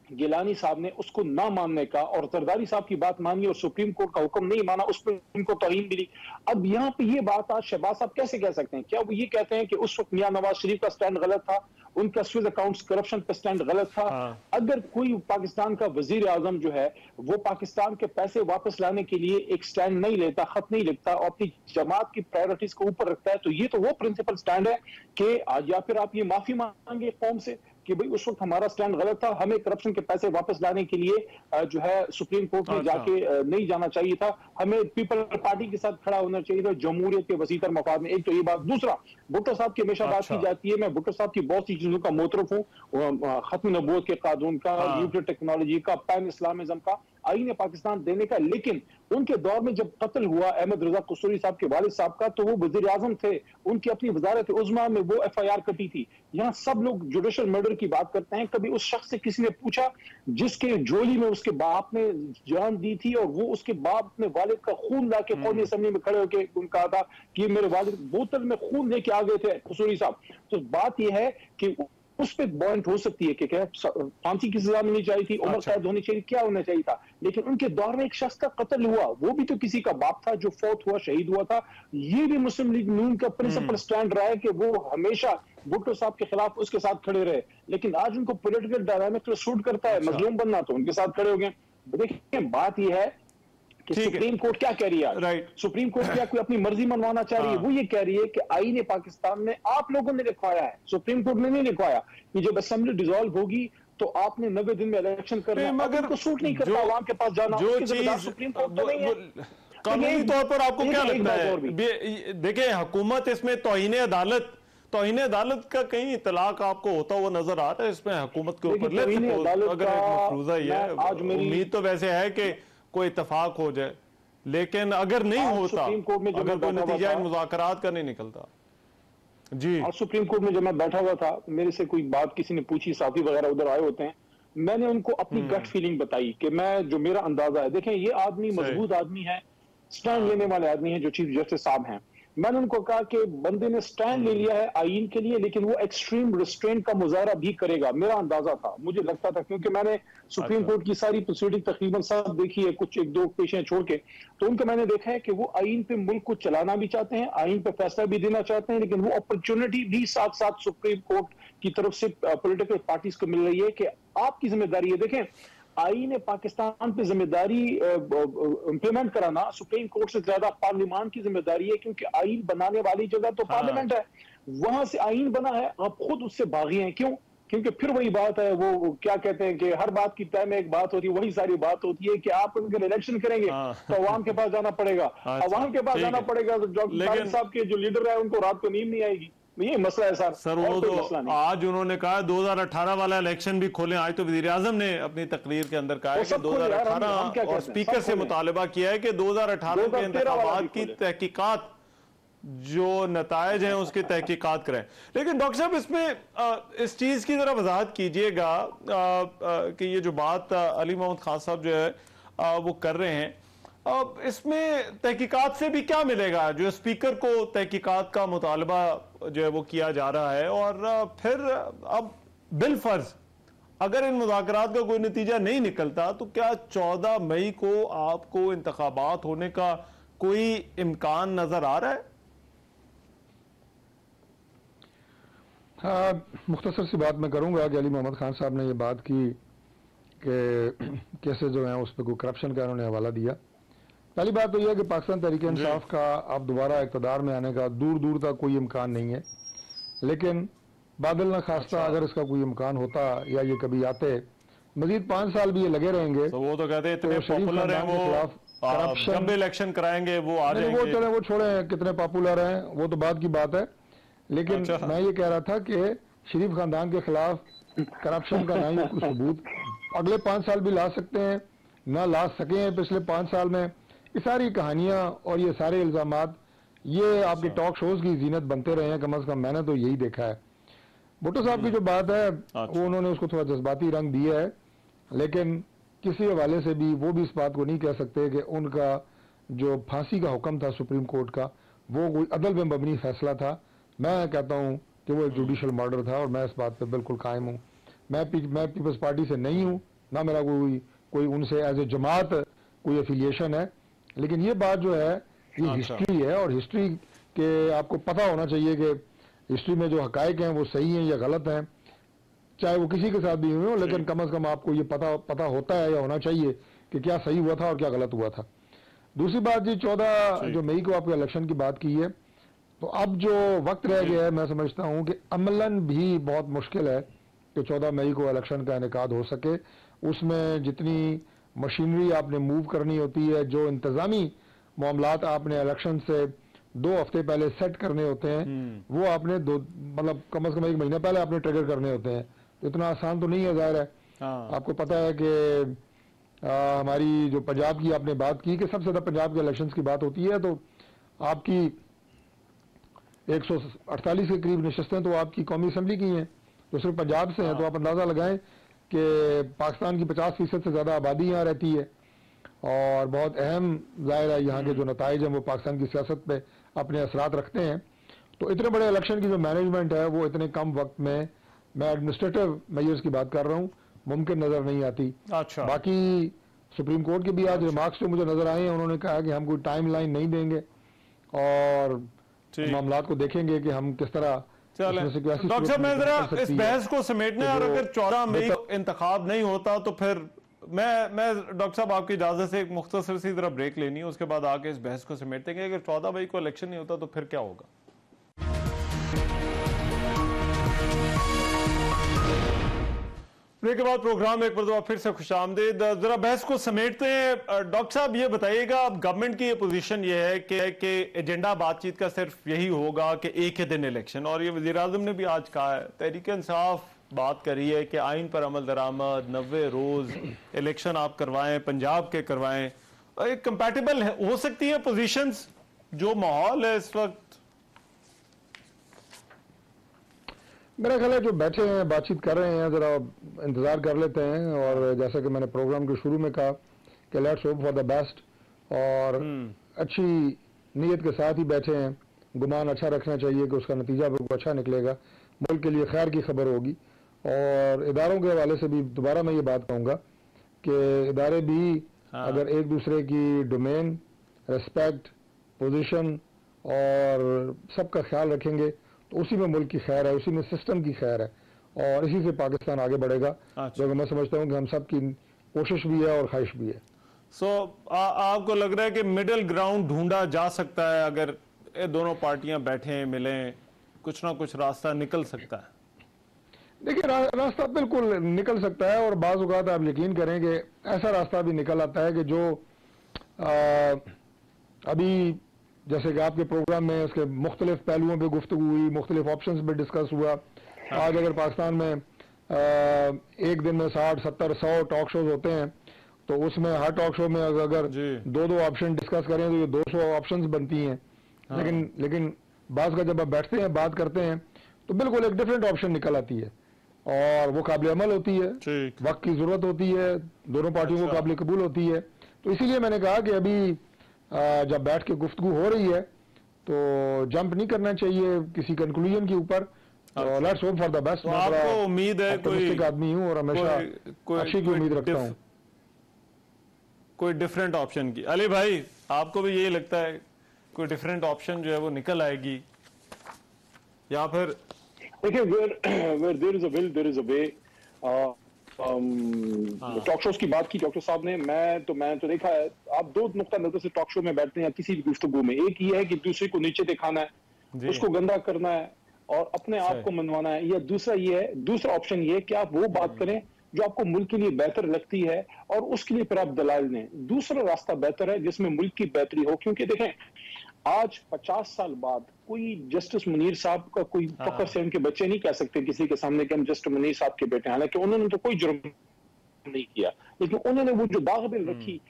गिलानी साहब ने, उसको ना मानने का, और जरदारी साहब की बात मानी और सुप्रीम कोर्ट का हुक्म नहीं माना, उस पर उनको तौहीन मिली। अब यहाँ पे ये बात आज शहबाज साहब कैसे कह सकते हैं? क्या वो ये कहते हैं कि उस वक्त मियां नवाज शरीफ का स्टैंड गलत था, उनका स्विस अकाउंट्स करप्शन पे स्टैंड गलत था? अगर कोई पाकिस्तान का वजीर आजम जो है वो पाकिस्तान के पैसे वापस लाने के लिए एक स्टैंड नहीं लेता, खत नहीं लिखता और अपनी जमात की प्रायोरिटीज को ऊपर रखता है, तो ये तो वो प्रिंसिपल स्टैंड है कि आज या फिर आप ये माफी मांगे कौम से कि भाई उस वक्त हमारा स्टैंड गलत था, हमें करप्शन के पैसे वापस लाने के लिए जो है सुप्रीम कोर्ट में जाके नहीं जाना चाहिए था, हमें पीपल पार्टी के साथ खड़ा होना चाहिए था जमहूरियत के वसीतर मफाद में। एक तो ये बात। दूसरा, भुट्टो साहब की हमेशा बात की जाती है, मैं भुट्टो साहब की बहुत सी चीजों का मोतरफ हूँ, खत्म नबूवत के कानून का, न्यूक्लियर टेक्नोलॉजी का, पैन इस्लामिज्म का, आईन पाकिस्तान देने का, लेकिन उनके दौर में जब कत्ल हुआ अहमद रजा कसूरी साहब के वालिद साहब का, तो वो वजीर आजम थे, उनकी अपनी वजारत उज़्मा में वो FIR कटी थी। यहाँ सब लोग जुडिशल मर्डर की बात करते हैं। कभी उस शख्स से किसी ने पूछा जिसके झोली में उसके बाप ने जान दी थी और वो उसके बाप ने वालिद का खून ला के कौमी असम्बली में खड़े होकर उनका कहा था कि मेरे वालिद बोतल में खून लेके आ गए थे कसूरी साहब। तो बात यह है कि उस पर पॉइंट हो सकती है कि क्या फांसी की सजा मिलनी चाहिए थी, उम्र कैद होनी चाहिए, क्या होना चाहिए था, लेकिन उनके दौर में एक शख्स का कत्ल हुआ, वो भी तो किसी का बाप था जो फौत हुआ, शहीद हुआ था। ये भी मुस्लिम लीग नून का प्रिंसिपल स्टैंड रहा है कि वो हमेशा भुट्टो साहब के खिलाफ उसके साथ खड़े रहे, लेकिन आज उनको पॉलिटिकल डायनामिक तो सूट करता है, मजलूम बनना, तो उनके साथ खड़े हो गए। देखिए, बात यह है कि सुप्रीम कोर्ट क्या कह रही है? राइट, सुप्रीम कोर्ट क्या कोई अपनी मर्जी मनवाना चाह रही है? वो ये कह रही है कि आईन पाकिस्तान में आप लोगों ने लिखवाया है, सुप्रीम कोर्ट ने नहीं लिखवाया कि जब असेंबली डिसॉल्व होगी तो आपने 90 दिन में इलेक्शन करना है, मगर को सूट नहीं करता आवाम के पास जाना, जो चीज सुप्रीम कोर्ट तो नहीं है। कानूनी तौर पर आपको क्या लगता है? देखिए, हुकूमत इसमें तौहीन अदालत का कहीं इतलाक आपको होता हुआ नजर आ रहा है इसमें हुकूमत के ऊपर? अगर मफरूजा ही है, उम्मीद तो वैसे है कि कोई इतफाक हो जाए, लेकिन अगर नहीं होता, अगर कोई नतीजा मुज़ाकरात का नहीं निकलता। जी, और सुप्रीम कोर्ट में जब मैं बैठा हुआ था, मेरे से कोई बात किसी ने पूछी, साथी वगैरह उधर आए होते हैं, मैंने उनको अपनी गट फीलिंग बताई कि मैं, जो मेरा अंदाजा है, देखें ये आदमी मजबूत आदमी है, स्टैंड लेने वाले आदमी है जो चीफ जस्टिस साहब हैं। मैंने उनको कहा कि बंदे ने स्टैंड ले लिया है आईन के लिए, लेकिन वो एक्सट्रीम रिस्ट्रेंट का मुजाहरा भी करेगा, मेरा अंदाजा था, मुझे लगता था, क्योंकि मैंने सुप्रीम कोर्ट की सारी प्रोसीडिंग तकरीबन सब देखी है, कुछ एक दो पेशें छोड़ के, तो उनको मैंने देखा है कि वो आईन पे मुल्क को चलाना भी चाहते हैं, आईन पे फैसला भी देना चाहते हैं, लेकिन वो अपॉर्चुनिटी भी साथ साथ सुप्रीम कोर्ट की तरफ से पॉलिटिकल पार्टीज को मिल रही है कि आपकी जिम्मेदारी है। देखें, आईन पाकिस्तान पे जिम्मेदारी इंप्लीमेंट कराना सुप्रीम कोर्ट से ज्यादा पार्लियामान की जिम्मेदारी है, क्योंकि आईन बनाने वाली जगह तो पार्लियामेंट है, वहां से आईन बना है, आप खुद उससे भागी हैं। क्यों? क्योंकि फिर वही बात है, वो क्या कहते हैं कि हर बात की तय में एक बात होती है, वही सारी बात होती है कि आप अगर इलेक्शन करेंगे तो अवाम के पास जाना पड़ेगा, अवाम के पास जाना पड़ेगा, तो डॉक्टर साहब के जो लीडर है उनको रात को नींद नहीं आएगी। ये मसला है सर, वो तो आज उन्होंने कहा 2018 वाला इलेक्शन भी खोलें। आज तो वज़ीर आज़म ने अपनी तकरीर के अंदर कहा है कि 2018 और स्पीकर से मुतालबा किया है कि 2018 के इंतखाबात की तहकीकात जो नतायज हैं उसकी तहकीकात करें। लेकिन डॉक्टर साहब इसमें इस चीज़ की ज़रा वजाहत कीजिएगा कि ये जो बात अली मोहम्मद खान साहब जो है वो कर रहे हैं, अब इसमें तहकीकात से भी क्या मिलेगा? जो स्पीकर को तहकीकात का मुतालबा जो है वो किया जा रहा है, और फिर अब बिलफर्ज अगर इन मुज़ाकरात का कोई नतीजा नहीं निकलता तो क्या 14 मई को आपको इंतखाबात होने का कोई इम्कान नजर आ रहा है? हाँ, मुख्तसर सी बात मैं करूंगा कि अली मोहम्मद खान साहब ने ये बात की कि केसेस जो हैं उस पर कोई करप्शन का उन्होंने हवाला दिया। पहली बात तो यह है कि पाकिस्तान तहरीक इंसाफ का अब दोबारा इक़्तिदार में आने का दूर दूर तक कोई इम्कान नहीं है, लेकिन बादल न खास्ता अगर इसका कोई इम्कान होता या ये कभी आते, मजीद 5 साल भी ये लगे रहेंगे तो वो तो कहते हैं इतने पॉपुलर हैं वो, जब इलेक्शन कराएंगे वो आ जाएंगे। वो चले, वो छोड़े कितने पॉपुलर हैं वो तो बात की बात है, लेकिन मैं ये कह रहा था कि शरीफ खानदान के खिलाफ करप्शन का ना ही कोई सबूत अगले 5 साल भी ला सकते हैं, ना ला सके हैं पिछले 5 साल में। ये सारी कहानियां और ये सारे इल्जामात ये आपके टॉक शोज की जीनत बनते रहे हैं, कम से कम मैंने तो यही देखा है। भुट्टो साहब की जो बात है वो उन्होंने उसको थोड़ा जज्बाती रंग दिया है, लेकिन किसी हवाले से भी वो भी इस बात को नहीं कह सकते कि उनका जो फांसी का हुक्म था सुप्रीम कोर्ट का वो कोई अदल में मबनी फैसला था। मैं कहता हूं कि वो एक जुडिशल मर्डर था और मैं इस बात पे बिल्कुल कायम हूं। मैं पीपल्स पार्टी से नहीं हूं, ना मेरा कोई उनसे एज ए जमात कोई एफिलिएशन है, लेकिन ये बात जो है ये हिस्ट्री है और हिस्ट्री के आपको पता होना चाहिए कि हिस्ट्री में जो हकायक हैं वो सही हैं या गलत हैं, चाहे वो किसी के साथ भी हुए हो, लेकिन कम से कम आपको ये पता होता है या होना चाहिए कि क्या सही हुआ था और क्या गलत हुआ था। दूसरी बात जी 14 जो मई को आपको इलेक्शन की बात की है, तो अब जो वक्त रह गया है मैं समझता हूं कि अमलन भी बहुत मुश्किल है कि 14 मई को इलेक्शन का इनेकाद हो सके। उसमें जितनी मशीनरी आपने मूव करनी होती है, जो इंतजामी मामलात आपने इलेक्शन से 2 हफ्ते पहले सेट करने होते हैं, वो आपने मतलब कम से कम 1 महीना पहले आपने ट्रिगर करने होते हैं। तो इतना आसान तो नहीं है, जाहिर है। आपको पता है कि हमारी जो पंजाब की आपने बात की कि सबसे ज्यादा पंजाब के इलेक्शंस की बात होती है, तो आपकी 148 के करीब नशस्तें तो आपकी कौमी असम्बली की हैं, तो सिर्फ पंजाब से हैं। तो आप अंदाजा लगाएं कि पाकिस्तान की 50% से ज्यादा आबादी यहाँ रहती है और बहुत अहम जाहिर है यहाँ के जो नताइज हैं वो पाकिस्तान की सियासत पे अपने असरात रखते हैं। तो इतने बड़े इलेक्शन की जो मैनेजमेंट है वो इतने कम वक्त में, मैं एडमिनिस्ट्रेटिव मेजर्स की बात कर रहा हूँ, मुमकिन नजर नहीं आती। बाकी सुप्रीम कोर्ट के भी आज रिमार्क्स जो मुझे नजर आए हैं, उन्होंने कहा कि हम कोई टाइम लाइन नहीं देंगे और मामलात को देखेंगे कि हम किस तरह। डॉक्टर साहब मैं जरा इस बहस को समेटने, और अगर 14 मई को इंतखाब नहीं होता तो फिर मैं डॉक्टर साहब आपकी इजाजत से एक मुख्तसर सी जरा ब्रेक लेनी है, उसके बाद आके इस बहस को समेटते हैं। अगर 14 मई को इलेक्शन नहीं होता तो फिर क्या होगा? ब्रेक के बाद प्रोग्राम एक बार फिर से खुशामदीद। जरा बहस को समेटते हैं। डॉक्टर साहब ये बताइएगा, अब गवर्नमेंट की ये पोजीशन ये है कि एजेंडा बातचीत का सिर्फ यही होगा कि एक ही दिन इलेक्शन, और ये वज़ीर आज़म ने भी आज कहा है, तहरीक इंसाफ बात करी है कि आइन पर अमल दरामद 90 रोज इलेक्शन आप करवाएं, पंजाब के करवाएं। एक कंपैटिबल हो सकती है पोजीशंस जो माहौल है इस वक्त? मेरा ख्याल है जो बैठे हैं बातचीत कर रहे हैं जरा इंतजार कर लेते हैं, और जैसा कि मैंने प्रोग्राम के शुरू में कहा कि let's hope for the best, और अच्छी नीयत के साथ ही बैठे हैं। गुमान अच्छा रखना चाहिए कि उसका नतीजा बिल्कुल अच्छा निकलेगा, मुल्क के लिए खैर की खबर होगी। और इदारों के हवाले से भी दोबारा मैं ये बात कहूँगा कि इदारे भी अगर एक दूसरे की डोमेन, रिस्पेक्ट, पोजीशन और सबका ख्याल रखेंगे तो उसी में मुल्क की खैर है, उसी में सिस्टम की खैर है, और इसी से पाकिस्तान आगे बढ़ेगा। जो मैं समझता हूँ कि हम सब की कोशिश भी है और ख्वाहिश भी है। आपको लग रहा है कि मिडिल ग्राउंड ढूंढा जा सकता है? अगर ये दोनों पार्टियां बैठें, मिलें, कुछ ना कुछ रास्ता निकल सकता है? देखिए रास्ता बिल्कुल निकल सकता है, और बाज़ औक़ात आप यकीन करें कि ऐसा रास्ता भी निकल आता है कि जो अभी जैसे कि आपके प्रोग्राम में उसके मुख्तलिफ पहलुओं पे गुफ्तगू हुई, मुख्तलिफ ऑप्शंस पे डिस्कस हुआ। आज अगर पाकिस्तान में एक दिन में 60, 70, 100 टॉक शोज होते हैं, तो उसमें हर टॉक शो में अगर 2-2 ऑप्शन डिस्कस करें तो ये 200 ऑप्शंस बनती हैं, लेकिन बाज़ का जब आप बैठते हैं बात करते हैं तो बिल्कुल एक डिफरेंट ऑप्शन निकल आती है और वो काबिल अमल होती है, वक्त की जरूरत होती है, दोनों पार्टियों को काबिल कबूल होती है। तो इसीलिए मैंने कहा कि अभी जब बैठ के गुफ्तगू हो रही है तो जंप नहीं करना चाहिए किसी कंक्लूजन के ऊपर। Let's hope for the best. मैं आपको उम्मीद है कोई आदमी हूँ और हमेशा अच्छी की उम्मीद रखता हूँ, कोई डिफरेंट ऑप्शन की। अली भाई, आपको भी यही लगता है कोई डिफरेंट ऑप्शन जो है वो निकल आएगी, या फिर देखिए where there is a will there is a way। Talk shows की बात की डॉक्टर साहब ने, मैं तो देखा है, आप दो नुक्ता नजर से टॉक शो में बैठते हैं किसी भी गुफ्तगू में। एक ये है कि दूसरे को नीचे दिखाना है, उसको गंदा करना है और अपने आप को मनवाना है, या दूसरा ऑप्शन ये है कि आप वो बात करें जो आपको मुल्क के लिए बेहतर लगती है और उसके लिए फिर आप दलाल दें। दूसरा रास्ता बेहतर है जिसमें मुल्क की बेहतरी हो, क्योंकि देखें आज 50 साल बाद कोई जस्टिस मुनीर साहब का कोई फख्र से उनके बच्चे नहीं कह सकते किसी के सामने कि हम जस्टिस मुनीर साहब के बेटे हैं, हालांकि उन्होंने तो कोई जुर्म नहीं किया, लेकिन उन्होंने वो जो दागबिल रखी।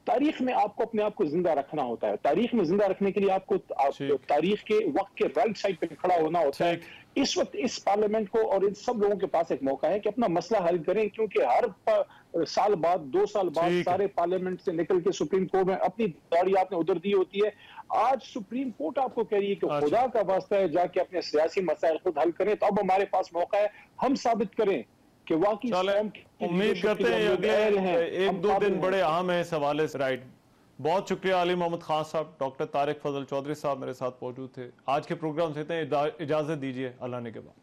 तारीख में आपको अपने आप को जिंदा रखना होता है, तारीख में जिंदा रखने के लिए आपको तारीख के वक्त के राइट साइड पे खड़ा होना होता है। इस वक्त इस पार्लियामेंट को और इन सब लोगों के पास एक मौका है कि अपना मसला हल करें, क्योंकि हर साल बाद 2 साल बाद सारे पार्लियामेंट से निकल के सुप्रीम कोर्ट में अपनी गाड़ी आपने उधर दी होती है। आज सुप्रीम कोर्ट आपको कह रही है कि खुदा का वास्ता है जाके अपने सियासी मसाइल खुद हल करें, तो अब हमारे पास मौका है हम साबित करें कि वाकई उम्मीद करते हैं अगले 1-2 दिन बड़े अहम है इस हवाले से। राइट, बहुत शुक्रिया अली मोहम्मद खान साहब। डॉक्टर तारिक फजल चौधरी साहब मेरे साथ मौजूद थे। आज के प्रोग्राम से इजाजत दीजिए, अल्लाह ने के बाद।